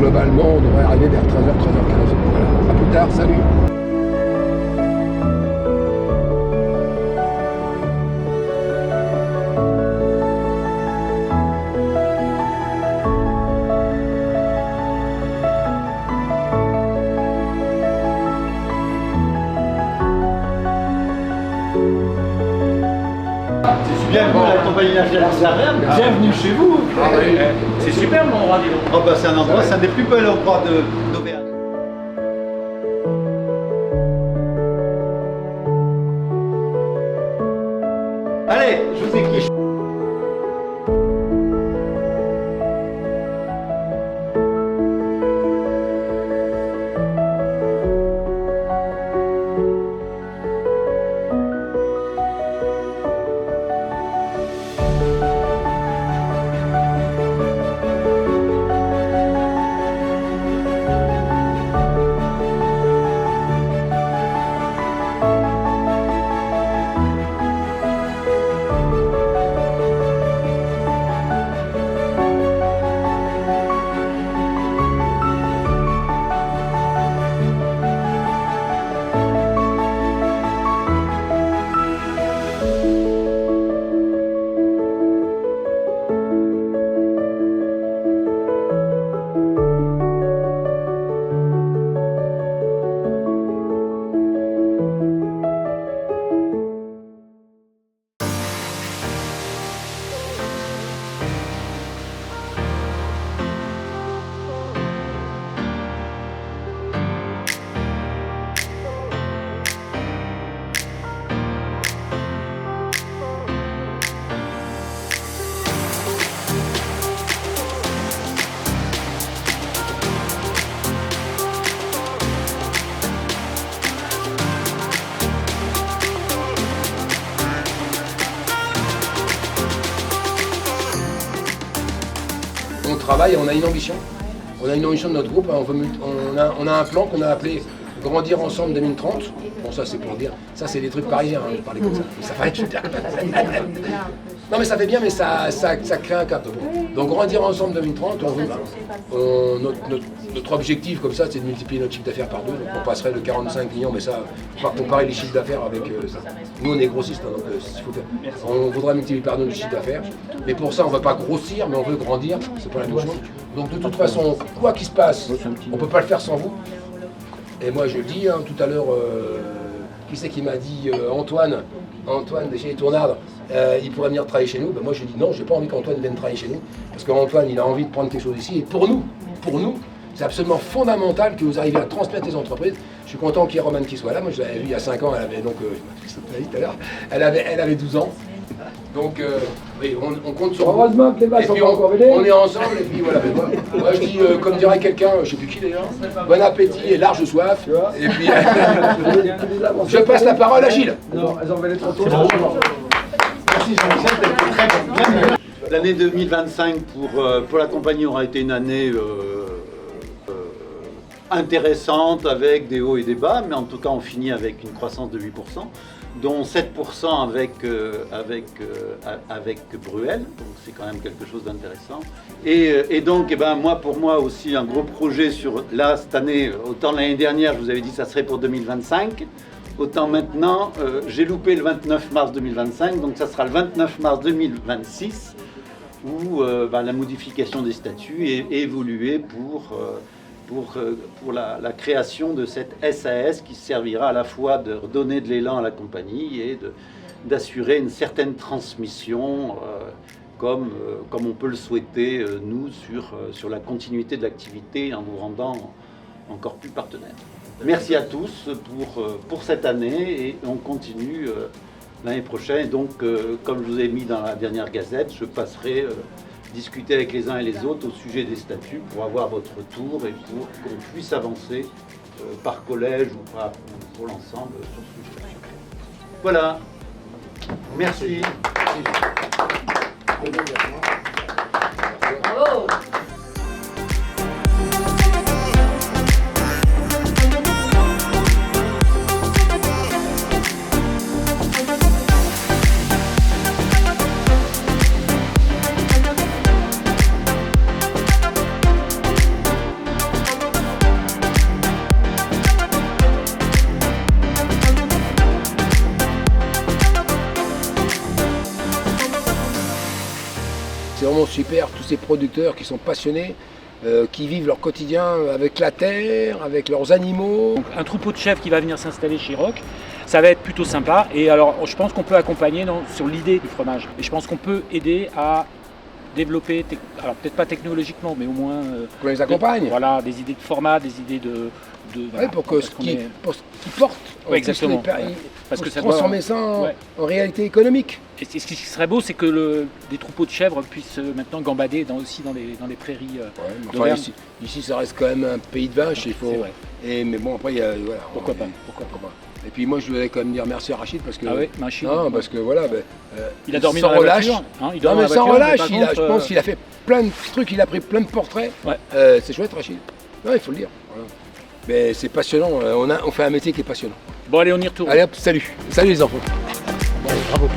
globalement, on devrait arriver vers 13h, 13h15. Voilà. À plus tard, salut. Bienvenue à la compagnie nationale des bienvenue chez vous. C'est super mon endroit, dis donc. Oh bah c'est un endroit, c'est un des plus beaux endroits d'Auvergne. Allez, je vous écoute. On travaille et on a une ambition. On a une ambition de notre groupe. On a un plan qu'on a appelé Grandir ensemble 2030. Bon, ça c'est pour dire, ça c'est des trucs parisiens, hein, parler comme ça. Ça fait non mais ça fait bien, mais ça crée un cap. Donc Grandir ensemble 2030, notre objectif comme ça, c'est de multiplier notre chiffre d'affaires par 2. Donc on passerait de 45 millions, mais ça, faut pas comparer les chiffres d'affaires avec ça. Nous on est grossistes, hein, donc on voudrait multiplier par 2 le chiffre d'affaires. Mais pour ça, on ne va pas grossir, mais on veut grandir. C'est pas la même chose. Donc de toute façon, quoi qu'il se passe, on ne peut pas le faire sans vous. Et moi je le dis, hein, tout à l'heure, qui c'est qui m'a dit Antoine de chez les Tournardes, il pourrait venir travailler chez nous. Ben moi je dis non, j'ai pas envie qu'Antoine vienne travailler chez nous, parce qu'Antoine il a envie de prendre quelque chose ici. Et pour nous, c'est absolument fondamental que vous arriviez à transmettre les entreprises. Je suis content qu'il y ait Romane qui soit là. Moi je l'avais vu il y a 5 ans, elle avait donc, tout à l'heure, elle avait 12 ans. Donc oui, on compte sur vous. Heureusement que les vaches sont pas encore venues. On est ensemble et puis voilà. Moi je dis, comme dirait quelqu'un, je sais plus qui d'ailleurs, bon appétit et large soif. Et puis je passe la parole à Gilles. Non, elles ont volé trop tôt. Merci Jean-Michel, d'être très bienvenue. L'année 2025 pour la compagnie aura été une année intéressante avec des hauts et des bas, mais en tout cas on finit avec une croissance de 8%, dont 7% avec Bruel, donc c'est quand même quelque chose d'intéressant. Et donc pour moi aussi un gros projet sur là cette année, autant l'année dernière je vous avais dit ça serait pour 2025, autant maintenant j'ai loupé le 29 mars 2025, donc ça sera le 29 mars 2026 où la modification des statuts est évoluée pour la création de cette SAS qui servira à la fois de redonner de l'élan à la compagnie et d'assurer une certaine transmission comme on peut le souhaiter nous sur la continuité de l'activité en vous rendant encore plus partenaires. Merci à tous pour cette année et on continue l'année prochaine. Donc comme je vous ai mis dans la dernière gazette, je passerai discuter avec les uns et les autres au sujet des statuts pour avoir votre tour et pour qu'on puisse avancer par collège ou pour l'ensemble sur ce sujet. Voilà. Merci. Bravo. super, tous ces producteurs qui sont passionnés, qui vivent leur quotidien avec la terre, avec leurs animaux. Donc, un troupeau de chèvres qui va venir s'installer chez Rock, ça va être plutôt sympa. Et alors, je pense qu'on peut accompagner sur l'idée du fromage. Et je pense qu'on peut aider à développer, alors peut-être pas technologiquement, mais au moins Qu'on les accompagne. voilà, des idées de format, des idées de voilà, Pour que ce qu'ils portent, on Ouais, puisse exactement. parce que ça transformer doit- ça en, ouais. en réalité économique. Et ce qui serait beau, c'est que des troupeaux de chèvres puissent maintenant gambader aussi dans les prairies. Ouais, mais enfin, d'Auvergne. ici, ça reste quand même un pays de vaches. Il faut. C'est vrai. Mais bon, après, il y a, voilà, Pourquoi pas. Et puis moi, je voulais quand même dire merci à Rachid parce que. Ah oui, Machine. Non, parce que voilà, Il a dormi sans dans la relâche. voiture. Hein, il Non, dort dans mais la sans voiture, relâche, mais par je contre, pense qu'il a fait plein de trucs, il a pris plein de portraits. Ouais. C'est chouette, Rachid. Non, il faut le dire. Voilà. Mais c'est passionnant. On fait un métier qui est passionnant. Bon, allez, on y retourne. Allez hop, salut. Salut les enfants. Bon, allez, bravo.